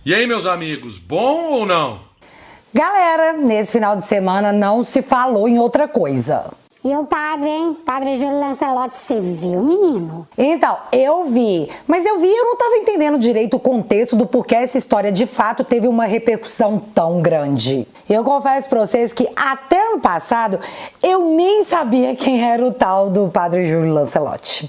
E aí, meus amigos, bom ou não? Galera, nesse final de semana não se falou em outra coisa. E o padre, hein? Padre Júlio Lancelotti, você viu, menino? Então, eu vi, mas eu não estava entendendo direito o contexto do porquê essa história de fato teve uma repercussão tão grande. Eu confesso pra vocês que até ano passado eu nem sabia quem era o tal do Padre Júlio Lancelotti.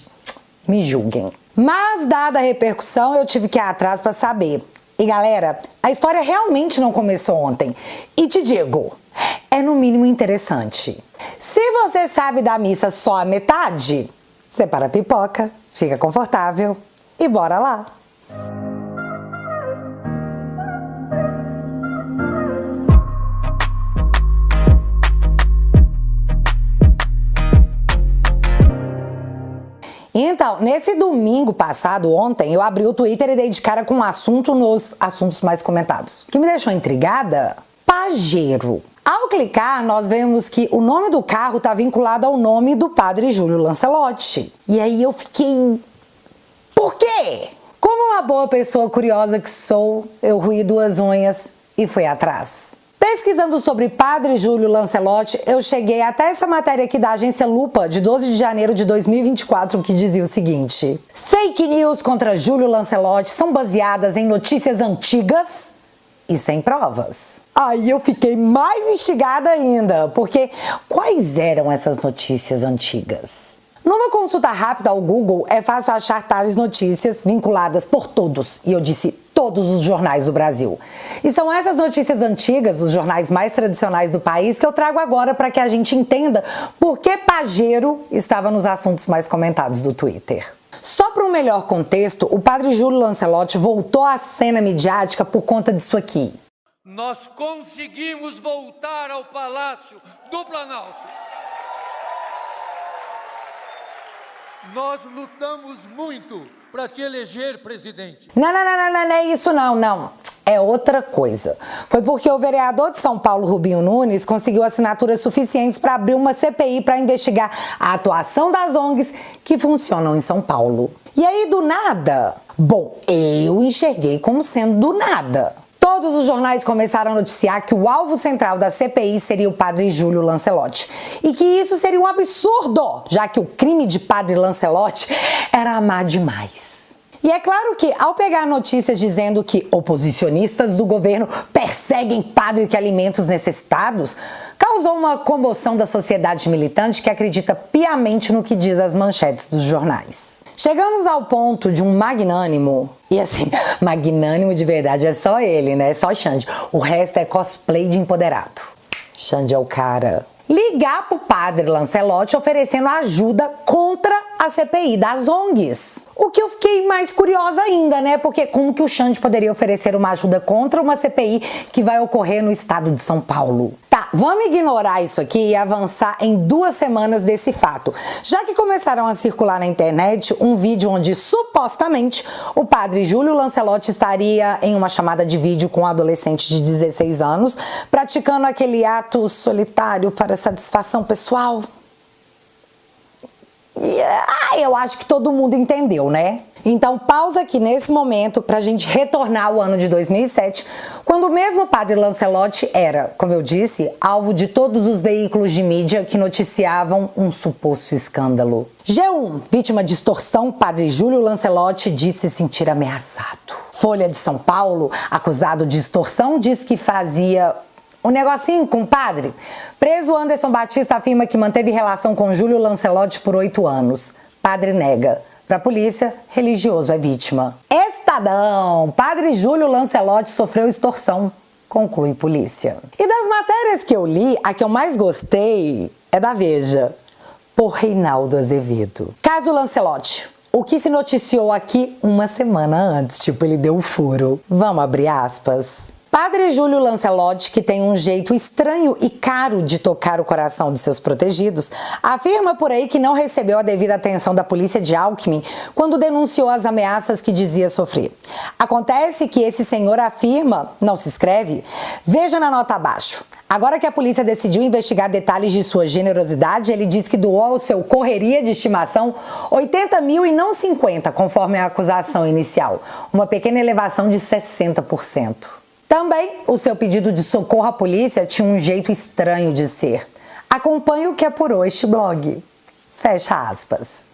Me julguem. Mas, dada a repercussão, eu tive que ir atrás pra saber. E galera, a história realmente não começou ontem. E te digo, é no mínimo interessante. Se você sabe da missa só a metade, separa a pipoca, fica confortável e bora lá! Então, nesse domingo passado, ontem, eu abri o Twitter e dei de cara com um assunto nos assuntos mais comentados. O que me deixou intrigada? Pajero. Ao clicar, nós vemos que o nome do carro está vinculado ao nome do Padre Júlio Lancelotti. E aí eu fiquei... Por quê? Como uma boa pessoa curiosa que sou, eu roí duas unhas e fui atrás. Pesquisando sobre Padre Júlio Lancelotti, eu cheguei até essa matéria aqui da agência Lupa, de 12 de janeiro de 2024, que dizia o seguinte: fake news contra Júlio Lancelotti são baseadas em notícias antigas e sem provas. Aí eu fiquei mais instigada ainda, porque quais eram essas notícias antigas? Numa consulta rápida ao Google, é fácil achar tais notícias vinculadas por todos, e eu disse todos os jornais do Brasil. E são essas notícias antigas, os jornais mais tradicionais do país, que eu trago agora para que a gente entenda por que Pajero estava nos assuntos mais comentados do Twitter. Só para um melhor contexto, o Padre Júlio Lancelotti voltou à cena midiática por conta disso aqui. Nós conseguimos voltar ao Palácio do Planalto. Nós lutamos muito para te eleger presidente. Não é isso não. É outra coisa. Foi porque o vereador de São Paulo, Rubinho Nunes, conseguiu assinaturas suficientes para abrir uma CPI para investigar a atuação das ONGs que funcionam em São Paulo. E aí, do nada? Bom, eu enxerguei como sendo do nada. Todos os jornais começaram a noticiar que o alvo central da CPI seria o Padre Júlio Lancelotti. E que isso seria um absurdo, já que o crime de Padre Lancelotti era amar demais. E é claro que, ao pegar notícias dizendo que oposicionistas do governo perseguem padre que alimenta os necessitados, causou uma comoção da sociedade militante que acredita piamente no que diz as manchetes dos jornais. Chegamos ao ponto de um magnânimo, e assim, magnânimo de verdade é só ele, né? Só Xande. O resto é cosplay de empoderado. Xande é o cara. Ligar pro Padre Lancelotti oferecendo ajuda contra a CPI das ONGs. O que eu fiquei mais curiosa ainda, né? Porque como que o Xande poderia oferecer uma ajuda contra uma CPI que vai ocorrer no estado de São Paulo? Tá, vamos ignorar isso aqui e avançar em 2 semanas desse fato, já que começaram a circular na internet um vídeo onde supostamente o Padre Júlio Lancelotti estaria em uma chamada de vídeo com um adolescente de 16 anos, praticando aquele ato solitário para satisfação pessoal. E eu acho que todo mundo entendeu, né? Então pausa aqui nesse momento pra gente retornar ao ano de 2007, quando o mesmo Padre Lancelotti era, como eu disse, alvo de todos os veículos de mídia que noticiavam um suposto escândalo. G1, vítima de extorsão, Padre Júlio Lancelotti diz se sentir ameaçado. Folha de São Paulo, acusado de extorsão, diz que fazia um negocinho com o padre. Preso, Anderson Batista afirma que manteve relação com Júlio Lancelotti por 8 anos. Padre nega. Para a polícia, religioso é vítima. Estadão! Padre Júlio Lancelotti sofreu extorsão, conclui polícia. E das matérias que eu li, a que eu mais gostei é da Veja, por Reinaldo Azevedo. Caso Lancelotti. O que se noticiou aqui uma semana antes, tipo, ele deu o furo. Vamos abrir aspas. Padre Júlio Lancelotti, que tem um jeito estranho e caro de tocar o coração de seus protegidos, afirma por aí que não recebeu a devida atenção da polícia de Alckmin quando denunciou as ameaças que dizia sofrer. Acontece que esse senhor afirma, não se escreve, veja na nota abaixo, Agora que a polícia decidiu investigar detalhes de sua generosidade, ele diz que doou ao seu correria de estimação 80 mil e não 50, conforme a acusação inicial, uma pequena elevação de 60%. Também, o seu pedido de socorro à polícia tinha um jeito estranho de ser. Acompanhe o que apurou este blog. Fecha aspas.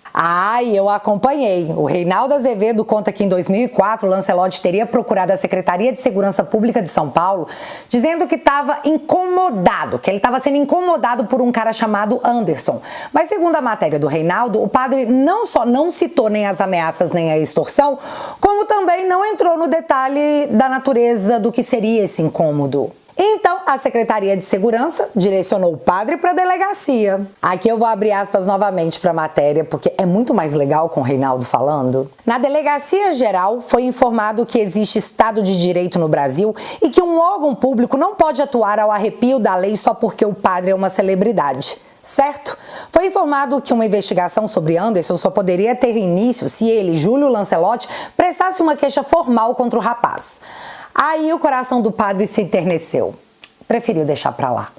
E eu acompanhei. O Reinaldo Azevedo conta que em 2004 o Lancelotti teria procurado a Secretaria de Segurança Pública de São Paulo, dizendo que estava incomodado, que ele estava sendo incomodado por um cara chamado Anderson. Mas segundo a matéria do Reinaldo, o padre não só não citou nem as ameaças nem a extorsão, como também não entrou no detalhe da natureza do que seria esse incômodo. Então, a Secretaria de Segurança direcionou o padre para a delegacia. Aqui eu vou abrir aspas novamente para a matéria, porque é muito mais legal com o Reinaldo falando. Na Delegacia Geral, foi informado que existe Estado de Direito no Brasil e que um órgão público não pode atuar ao arrepio da lei só porque o padre é uma celebridade. Certo? Foi informado que uma investigação sobre Anderson só poderia ter início se ele, Júlio Lancelotti, prestasse uma queixa formal contra o rapaz. Aí o coração do padre se enterneceu. Preferiu deixar pra lá.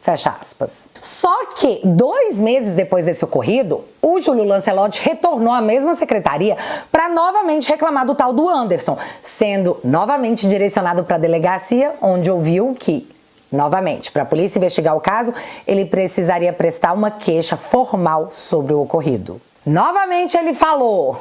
Fecha aspas. Só que 2 meses depois desse ocorrido, o Júlio Lancelotti retornou à mesma secretaria para novamente reclamar do tal do Anderson, sendo novamente direcionado para a delegacia, onde ouviu que, novamente, para a polícia investigar o caso, ele precisaria prestar uma queixa formal sobre o ocorrido. Novamente ele falou: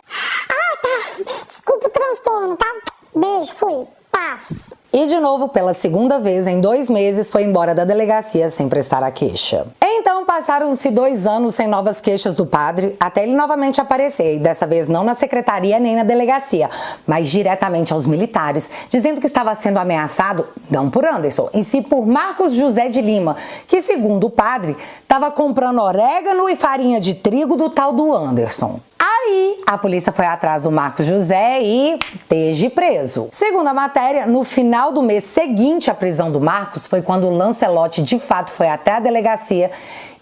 Tá. Desculpa o transtorno, tá? Beijo, fui. Paz. E de novo, pela segunda vez em 2 meses, foi embora da delegacia sem prestar a queixa. Então passaram-se 2 anos sem novas queixas do padre, até ele novamente aparecer, e dessa vez não na secretaria nem na delegacia, mas diretamente aos militares, dizendo que estava sendo ameaçado, não por Anderson, em si por Marcos José de Lima, que segundo o padre, estava comprando orégano e farinha de trigo do tal do Anderson. Aí, a polícia foi atrás do Marcos José e esteja preso. Segundo a matéria, no final do mês seguinte à prisão do Marcos, foi quando o Lancelotti de fato foi até a delegacia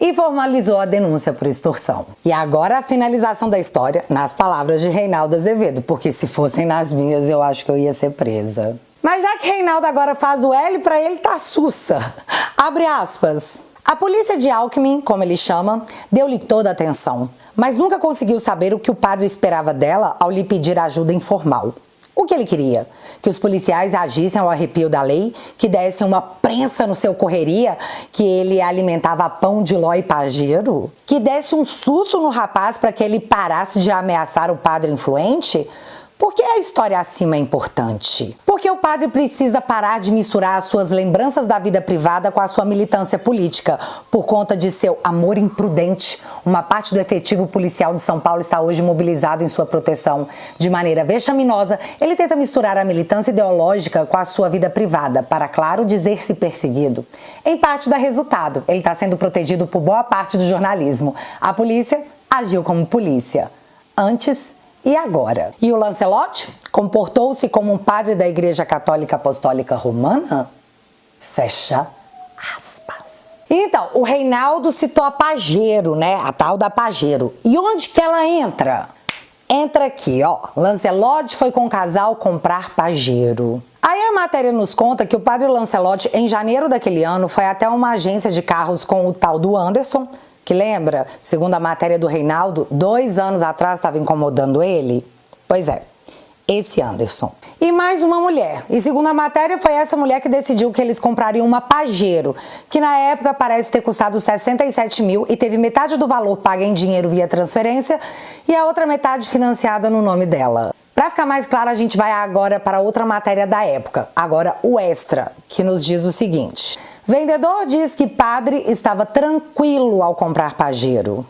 e formalizou a denúncia por extorsão. E agora a finalização da história, nas palavras de Reinaldo Azevedo, porque se fossem nas minhas, eu acho que eu ia ser presa. Mas já que Reinaldo agora faz o L, pra ele tá sussa. Abre aspas. A polícia de Alckmin, como ele chama, deu-lhe toda a atenção, mas nunca conseguiu saber o que o padre esperava dela ao lhe pedir ajuda informal. O que ele queria? Que os policiais agissem ao arrepio da lei, que dessem uma prensa no seu correria, que ele alimentava a pão de ló e pajeiro? Que desse um susto no rapaz para que ele parasse de ameaçar o padre influente? Por que a história acima é importante? Porque o padre precisa parar de misturar as suas lembranças da vida privada com a sua militância política, por conta de seu amor imprudente. Uma parte do efetivo policial de São Paulo está hoje mobilizado em sua proteção. De maneira vexaminosa, ele tenta misturar a militância ideológica com a sua vida privada, para, claro, dizer-se perseguido. Em parte dá resultado, ele está sendo protegido por boa parte do jornalismo. A polícia agiu como polícia. Antes e agora? E o Lancelotti comportou-se como um padre da Igreja Católica Apostólica Romana? Fecha aspas. Então, o Reinaldo citou a Pajero, né? A tal da Pajero. E onde que ela entra? Entra aqui, ó. Lancelotti foi com o casal comprar Pajero. Aí a matéria nos conta que o padre Lancelotti, em janeiro daquele ano, foi até uma agência de carros com o tal do Anderson, que lembra, segundo a matéria do Reinaldo, 2 anos atrás estava incomodando ele? Pois é, esse Anderson. E mais uma mulher. E segundo a matéria, foi essa mulher que decidiu que eles comprariam uma Pajero, que na época parece ter custado 67 mil e teve metade do valor pago em dinheiro via transferência e a outra metade financiada no nome dela. Para ficar mais claro, a gente vai agora para outra matéria da época, agora o Extra, que nos diz o seguinte. Vendedor diz que padre estava tranquilo ao comprar Pajero.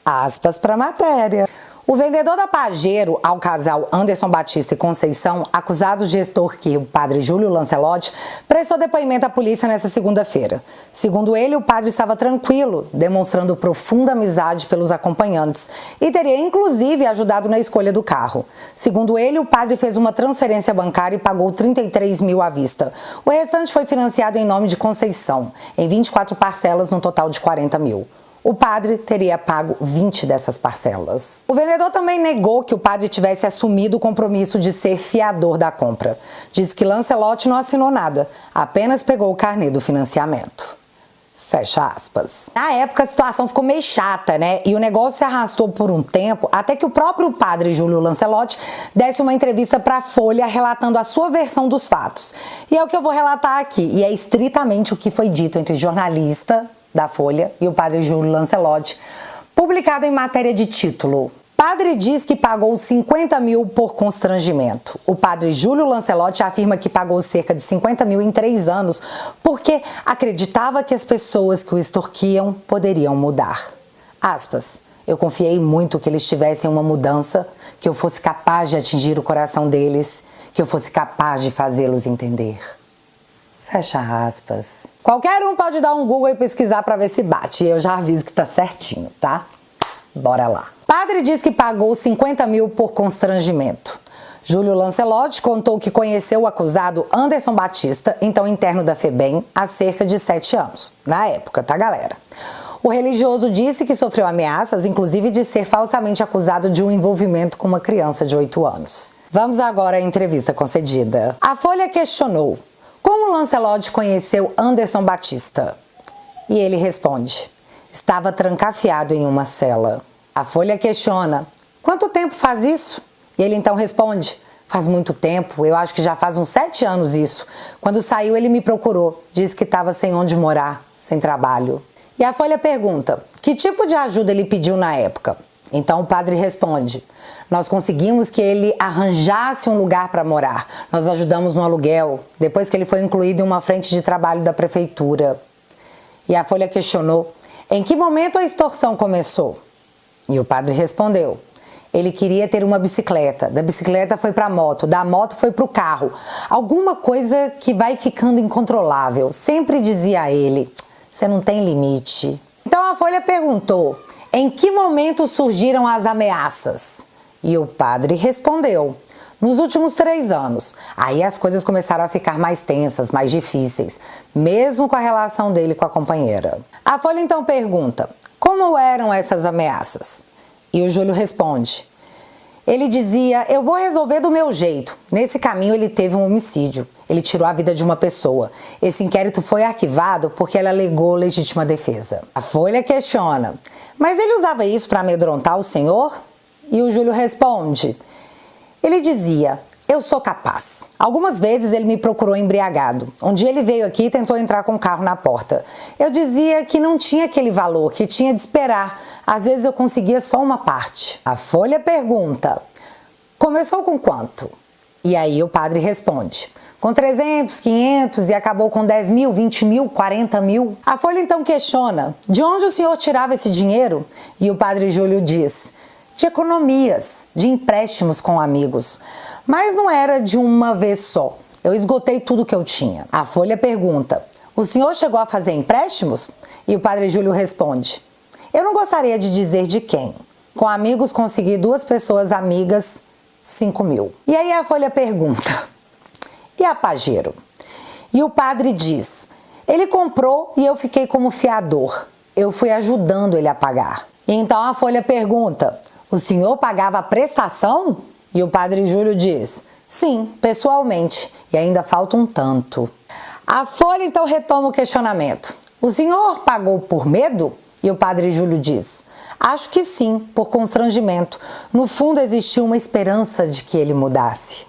Aspas para a matéria. O vendedor da Pajero ao casal Anderson Batista e Conceição, acusados de extorquir o padre Júlio Lancelotti, prestou depoimento à polícia nesta segunda-feira. Segundo ele, o padre estava tranquilo, demonstrando profunda amizade pelos acompanhantes e teria inclusive ajudado na escolha do carro. Segundo ele, o padre fez uma transferência bancária e pagou 33 mil à vista. O restante foi financiado em nome de Conceição, em 24 parcelas, no total de 40 mil. O padre teria pago 20 dessas parcelas. O vendedor também negou que o padre tivesse assumido o compromisso de ser fiador da compra. Diz que Lancelotti não assinou nada, apenas pegou o carnê do financiamento. Fecha aspas. Na época a situação ficou meio chata, né? E o negócio se arrastou por um tempo até que o próprio padre Júlio Lancelotti desse uma entrevista para a Folha relatando a sua versão dos fatos. E é o que eu vou relatar aqui. E é estritamente o que foi dito entre jornalista da Folha e o padre Júlio Lancelotti, publicado em matéria de título: Padre diz que pagou 50 mil por constrangimento. O padre Júlio Lancelotti afirma que pagou cerca de 50 mil em 3 anos porque acreditava que as pessoas que o extorquiam poderiam mudar. Aspas. Eu confiei muito que eles tivessem uma mudança, que eu fosse capaz de atingir o coração deles, que eu fosse capaz de fazê-los entender. Fecha aspas. Qualquer um pode dar um Google e pesquisar para ver se bate. Eu já aviso que tá certinho, tá? Bora lá. Padre diz que pagou 50 mil por constrangimento. Júlio Lancelotti contou que conheceu o acusado Anderson Batista, então interno da FEBEM, há cerca de 7 anos. Na época, tá, galera? O religioso disse que sofreu ameaças, inclusive de ser falsamente acusado de um envolvimento com uma criança de 8 anos. Vamos agora à entrevista concedida. A Folha questionou: como Lancelotti conheceu Anderson Batista? E ele responde: estava trancafiado em uma cela. A Folha questiona: quanto tempo faz isso? E ele então responde: faz muito tempo, eu acho que já faz uns 7 anos isso. Quando saiu ele me procurou, disse que estava sem onde morar, sem trabalho. E a Folha pergunta: que tipo de ajuda ele pediu na época? Então o padre responde: nós conseguimos que ele arranjasse um lugar para morar. Nós ajudamos no aluguel, depois que ele foi incluído em uma frente de trabalho da prefeitura. E a Folha questionou: em que momento a extorsão começou? E o padre respondeu: ele queria ter uma bicicleta, da bicicleta foi para a moto, da moto foi para o carro. Alguma coisa que vai ficando incontrolável. Sempre dizia a ele: você não tem limite. Então a Folha perguntou: em que momento surgiram as ameaças? E o padre respondeu: nos últimos 3 anos. Aí as coisas começaram a ficar mais tensas, mais difíceis, mesmo com a relação dele com a companheira. A Folha então pergunta: como eram essas ameaças? E o Júlio responde: ele dizia, eu vou resolver do meu jeito. Nesse caminho ele teve um homicídio. Ele tirou a vida de uma pessoa. Esse inquérito foi arquivado porque ela alegou legítima defesa. A Folha questiona: mas ele usava isso para amedrontar o senhor? E o Júlio responde: ele dizia, eu sou capaz. Algumas vezes ele me procurou embriagado. Um dia ele veio aqui e tentou entrar com o carro na porta. Eu dizia que não tinha aquele valor, que tinha de esperar. Às vezes eu conseguia só uma parte. A Folha pergunta: começou com quanto? E aí o padre responde: com 300, 500 e acabou com 10 mil, 20 mil, 40 mil. A Folha então questiona: de onde o senhor tirava esse dinheiro? E o padre Júlio diz: de economias, de empréstimos com amigos. Mas não era de uma vez só. Eu esgotei tudo que eu tinha. A Folha pergunta: o senhor chegou a fazer empréstimos? E o padre Júlio responde: eu não gostaria de dizer de quem. Com amigos consegui 2 pessoas amigas, 5 mil. E aí a Folha pergunta: e a Pajero? E o padre diz: ele comprou e eu fiquei como fiador. Eu fui ajudando ele a pagar. E então a Folha pergunta: o senhor pagava a prestação? E o padre Júlio diz: sim, pessoalmente, e ainda falta um tanto. A Folha então retoma o questionamento: o senhor pagou por medo? E o padre Júlio diz: acho que sim, por constrangimento. No fundo existia uma esperança de que ele mudasse.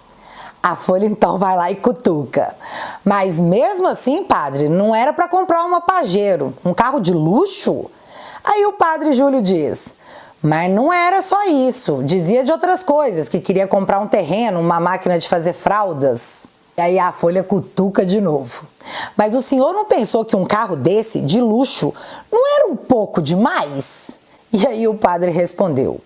A Folha então vai lá e cutuca: mas mesmo assim, padre, não era para comprar uma Pajero, um carro de luxo? Aí o padre Júlio diz: mas não era só isso, dizia de outras coisas, que queria comprar um terreno, uma máquina de fazer fraldas. E aí a Folha cutuca de novo: mas o senhor não pensou que um carro desse, de luxo, não era um pouco demais? E aí o padre respondeu: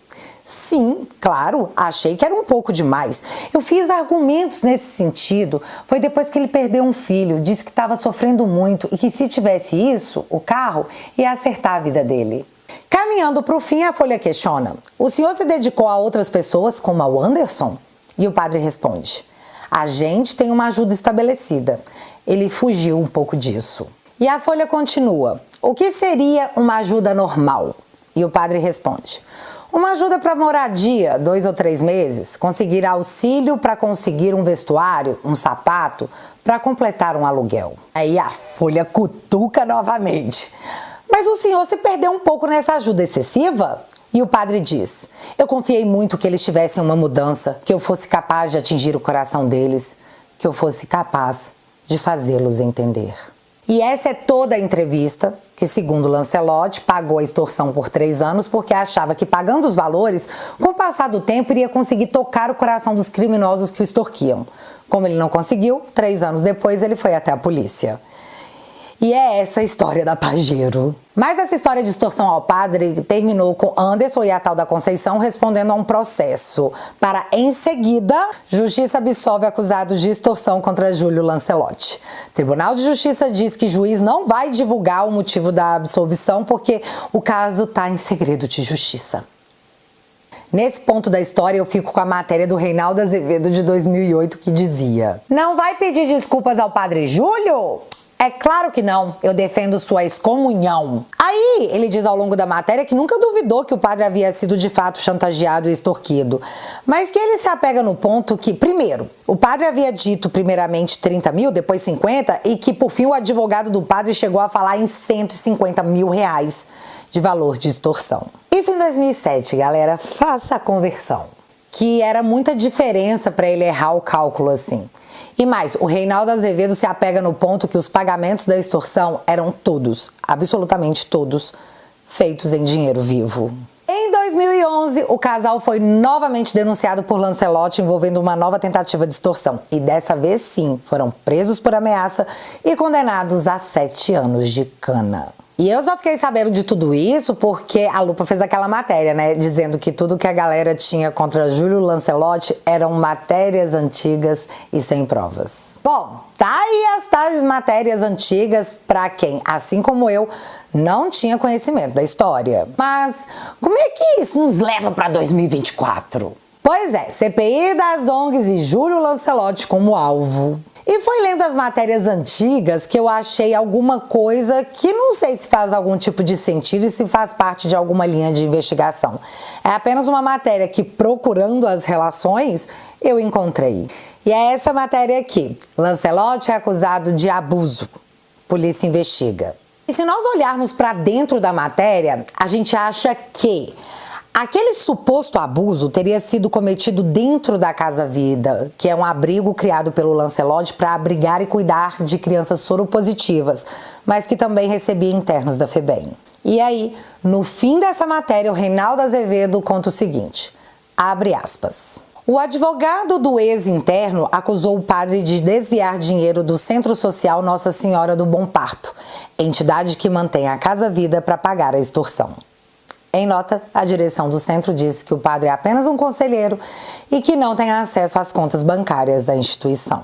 sim, claro, achei que era um pouco demais. Eu fiz argumentos nesse sentido. Foi depois que ele perdeu um filho, disse que estava sofrendo muito e que se tivesse isso, o carro ia acertar a vida dele. Caminhando para o fim, a Folha questiona: o senhor se dedicou a outras pessoas como ao Anderson? E o padre responde: a gente tem uma ajuda estabelecida. Ele fugiu um pouco disso. E a Folha continua: o que seria uma ajuda normal? E o padre responde: Uma ajuda para moradia, 2 ou 3 meses, conseguir auxílio para conseguir um vestuário, um sapato, para completar um aluguel. Aí a folha cutuca novamente. Mas o senhor se perdeu um pouco nessa ajuda excessiva? E o padre diz: eu confiei muito que eles tivessem uma mudança, que eu fosse capaz de atingir o coração deles, que eu fosse capaz de fazê-los entender. E essa é toda a entrevista que, segundo Lancelotti, pagou a extorsão por 3 anos porque achava que, pagando os valores, com o passar do tempo iria conseguir tocar o coração dos criminosos que o extorquiam. Como ele não conseguiu, 3 anos depois ele foi até a polícia. E é essa a história da Pajero. Mas essa história de extorsão ao padre terminou com Anderson e a tal da Conceição respondendo a um processo. Para, em seguida, Justiça absolve acusados de extorsão contra Júlio Lancelotti. Tribunal de Justiça diz que juiz não vai divulgar o motivo da absolvição porque o caso está em segredo de justiça. Nesse ponto da história, eu fico com a matéria do Reinaldo Azevedo de 2008 que dizia: não vai pedir desculpas ao padre Júlio? É claro que não, eu defendo sua excomunhão. Aí, ele diz ao longo da matéria que nunca duvidou que o padre havia sido de fato chantageado e extorquido, mas que ele se apega no ponto que, primeiro, o padre havia dito primeiramente 30 mil, depois 50, e que por fim o advogado do padre chegou a falar em 150 mil reais de valor de extorsão. Isso em 2007, galera, faça a conversão. Que era muita diferença para ele errar o cálculo assim. E mais, o Reinaldo Azevedo se apega no ponto que os pagamentos da extorsão eram todos, absolutamente todos, feitos em dinheiro vivo. Em 2011, o casal foi novamente denunciado por Lancelotti envolvendo uma nova tentativa de extorsão. E dessa vez sim, foram presos por ameaça e condenados a 7 anos de cana. E eu só fiquei sabendo de tudo isso porque a Lupa fez aquela matéria, né? Dizendo que tudo que a galera tinha contra Júlio Lancelotti eram matérias antigas e sem provas. Bom, tá aí as tais matérias antigas pra quem, assim como eu, não tinha conhecimento da história. Mas como é que isso nos leva pra 2024? Pois é, CPI das ONGs e Júlio Lancelotti como alvo. E foi lendo as matérias antigas que eu achei alguma coisa que não sei se faz algum tipo de sentido e se faz parte de alguma linha de investigação. É apenas uma matéria que, procurando as relações, eu encontrei. E é essa matéria aqui. Lancelotti é acusado de abuso. Polícia investiga. E se nós olharmos para dentro da matéria, a gente acha que aquele suposto abuso teria sido cometido dentro da Casa Vida, que é um abrigo criado pelo Lancelotti para abrigar e cuidar de crianças soropositivas, mas que também recebia internos da FEBEM. E aí, no fim dessa matéria, o Reinaldo Azevedo conta o seguinte, abre aspas. O advogado do ex-interno acusou o padre de desviar dinheiro do Centro Social Nossa Senhora do Bom Parto, entidade que mantém a Casa Vida para pagar a extorsão. Em nota, a direção do centro disse que o padre é apenas um conselheiro e que não tem acesso às contas bancárias da instituição.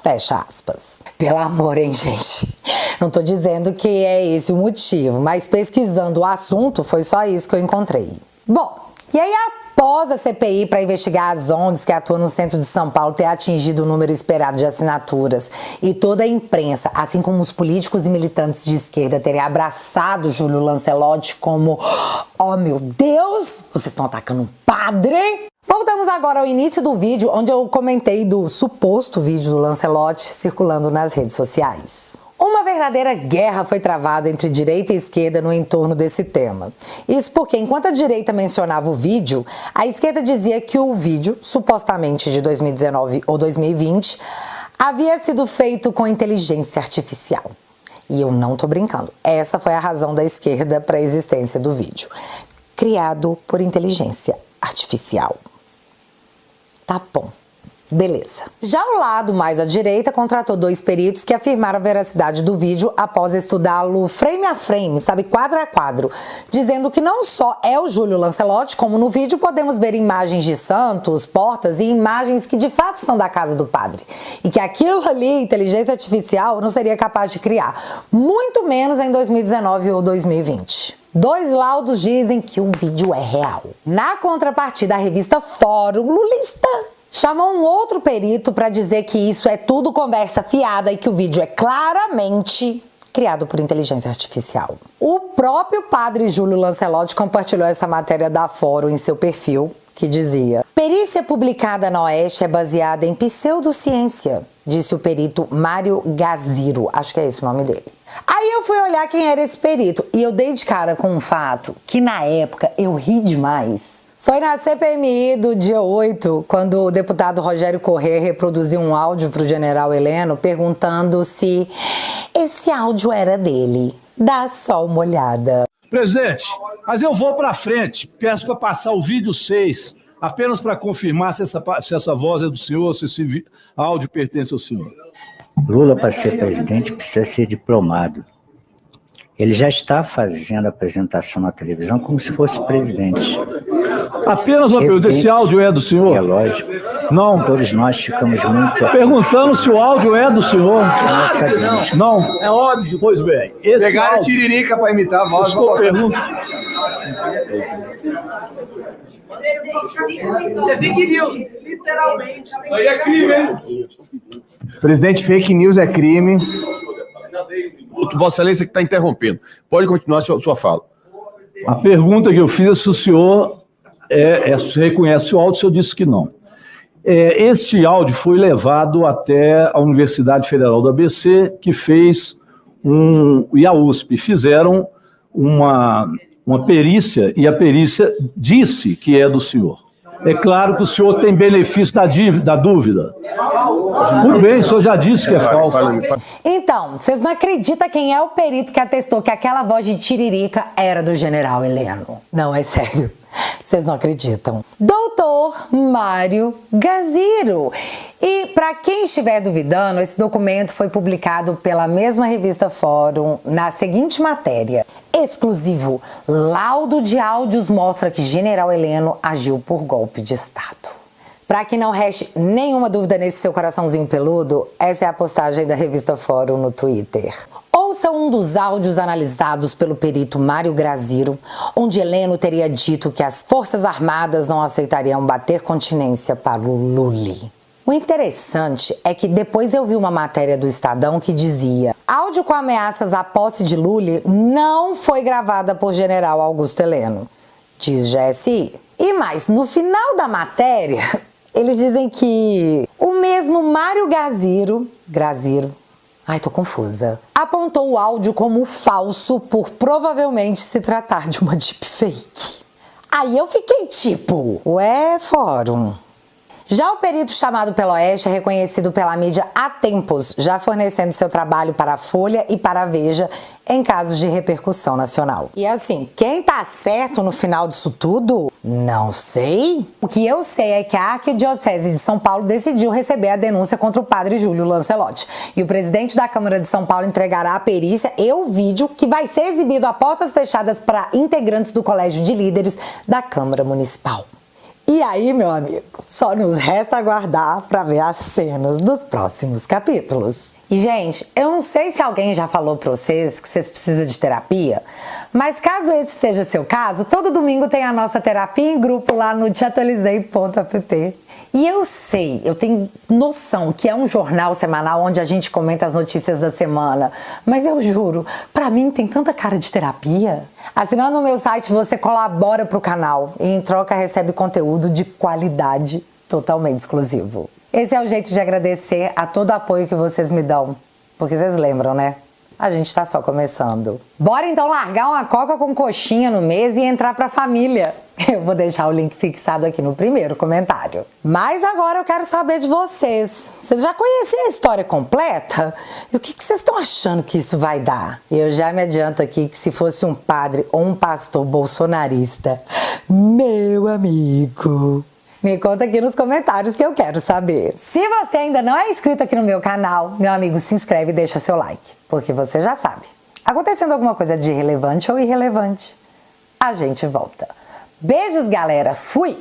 Fecha aspas. Pelo amor, hein, gente? Não tô dizendo que é esse o motivo, mas pesquisando o assunto, foi só isso que eu encontrei. Bom, e aí após a CPI para investigar as ONGs que atuam no centro de São Paulo ter atingido o número esperado de assinaturas e toda a imprensa, assim como os políticos e militantes de esquerda terem abraçado Júlio Lancelotti como oh meu Deus, vocês estão atacando um padre? Voltamos agora ao início do vídeo, onde eu comentei do suposto vídeo do Lancelotti circulando nas redes sociais. Uma verdadeira guerra foi travada entre direita e esquerda no entorno desse tema. Isso porque, enquanto a direita mencionava o vídeo, a esquerda dizia que o vídeo, supostamente de 2019 ou 2020, havia sido feito com inteligência artificial. E eu não tô brincando. Essa foi a razão da esquerda para a existência do vídeo. Criado por inteligência artificial. Tá bom. Beleza. Já o lado mais à direita contratou 2 peritos que afirmaram a veracidade do vídeo após estudá-lo frame a frame, sabe, quadro a quadro, dizendo que não só é o Júlio Lancelotti, como no vídeo podemos ver imagens de santos, portas e imagens que de fato são da casa do padre. E que aquilo ali, inteligência artificial, não seria capaz de criar, muito menos em 2019 ou 2020. 2 laudos dizem que o vídeo é real. Na contrapartida, a revista Fórum Lulista chamou um outro perito para dizer que isso é tudo conversa fiada e que o vídeo é claramente criado por inteligência artificial. O próprio padre Júlio Lancelotti compartilhou essa matéria da Fórum em seu perfil, que dizia: perícia publicada na Oeste é baseada em pseudociência, disse o perito Mário Gaziro, acho que é esse o nome dele. Aí eu fui olhar quem era esse perito e eu dei de cara com um fato que na época eu ri demais. Foi na CPMI do dia 8, quando o deputado Rogério Corrêa reproduziu um áudio para o general Heleno perguntando se esse áudio era dele. Dá só uma olhada. Presidente, mas eu vou para frente, peço para passar o vídeo 6, apenas para confirmar se essa voz é do senhor, se esse áudio pertence ao senhor. Lula, para ser presidente, precisa ser diplomado. Ele já está fazendo a apresentação na televisão como se fosse presidente. Apenas uma pergunta, esse áudio é do senhor? É lógico. Não. Todos nós ficamos muito... Perguntando se o áudio é do senhor. Nós sabemos. Não. É óbvio. Pois bem. Pegaram áudio... tiririca para imitar a voz. Estou perguntando... Isso é fake news, literalmente. Isso aí é crime, hein? Presidente, fake news é crime. Vossa Excelência que está interrompendo. Pode continuar sua fala. A pergunta que eu fiz é se o senhor reconhece o áudio, o senhor disse que não. Este áudio foi levado até a Universidade Federal do ABC, que fez e a USP fizeram uma perícia, e a perícia disse que é do senhor. É claro que o senhor tem benefício da dúvida. Tudo bem, o senhor já disse que é falso. Então, vocês não acreditam quem é o perito que atestou que aquela voz de tiririca era do general Heleno. Não, é sério. Vocês não acreditam. Doutor Mário Gaziro. E para quem estiver duvidando, esse documento foi publicado pela mesma revista Fórum na seguinte matéria: exclusivo, laudo de áudios mostra que general Heleno agiu por golpe de Estado. Para que não reste nenhuma dúvida nesse seu coraçãozinho peludo, essa é a postagem da revista Fórum no Twitter. Ouça um dos áudios analisados pelo perito Mário Gaziro, onde Heleno teria dito que as Forças Armadas não aceitariam bater continência para o Lully. O interessante é que depois eu vi uma matéria do Estadão que dizia: áudio com ameaças à posse de Lully não foi gravada por general Augusto Heleno, diz GSI. E mais, no final da matéria, eles dizem que o mesmo Mário Gaziro, ai, tô confusa, apontou o áudio como falso por provavelmente se tratar de uma deepfake. Aí eu fiquei tipo, ué, Fórum. Já o perito chamado pela Oeste é reconhecido pela mídia há tempos, já fornecendo seu trabalho para a Folha e para a Veja em casos de repercussão nacional. E assim, quem tá certo no final disso tudo? Não sei. O que eu sei é que a Arquidiocese de São Paulo decidiu receber a denúncia contra o padre Júlio Lancelotti. E o presidente da Câmara de São Paulo entregará à perícia e o vídeo que vai ser exibido a portas fechadas para integrantes do Colégio de Líderes da Câmara Municipal. E aí, meu amigo, só nos resta aguardar para ver as cenas dos próximos capítulos. E, gente, eu não sei se alguém já falou para vocês que vocês precisam de terapia, mas caso esse seja seu caso, todo domingo tem a nossa terapia em grupo lá no teatualizei.app. E eu sei, eu tenho noção que é um jornal semanal onde a gente comenta as notícias da semana, mas eu juro, pra mim tem tanta cara de terapia. Assinando o meu site, você colabora pro canal e em troca recebe conteúdo de qualidade totalmente exclusivo. Esse é o jeito de agradecer a todo o apoio que vocês me dão, porque vocês lembram, né? A gente tá só começando. Bora então largar uma coca com coxinha no mês e entrar pra família. Eu vou deixar o link fixado aqui no primeiro comentário. Mas agora eu quero saber de vocês. Vocês já conhecem a história completa? E o que vocês estão achando que isso vai dar? Eu já me adianto aqui que se fosse um padre ou um pastor bolsonarista, meu amigo, me conta aqui nos comentários que eu quero saber. Se você ainda não é inscrito aqui no meu canal, meu amigo, se inscreve e deixa seu like. Porque você já sabe, acontecendo alguma coisa de relevante ou irrelevante, a gente volta. Beijos, galera. Fui!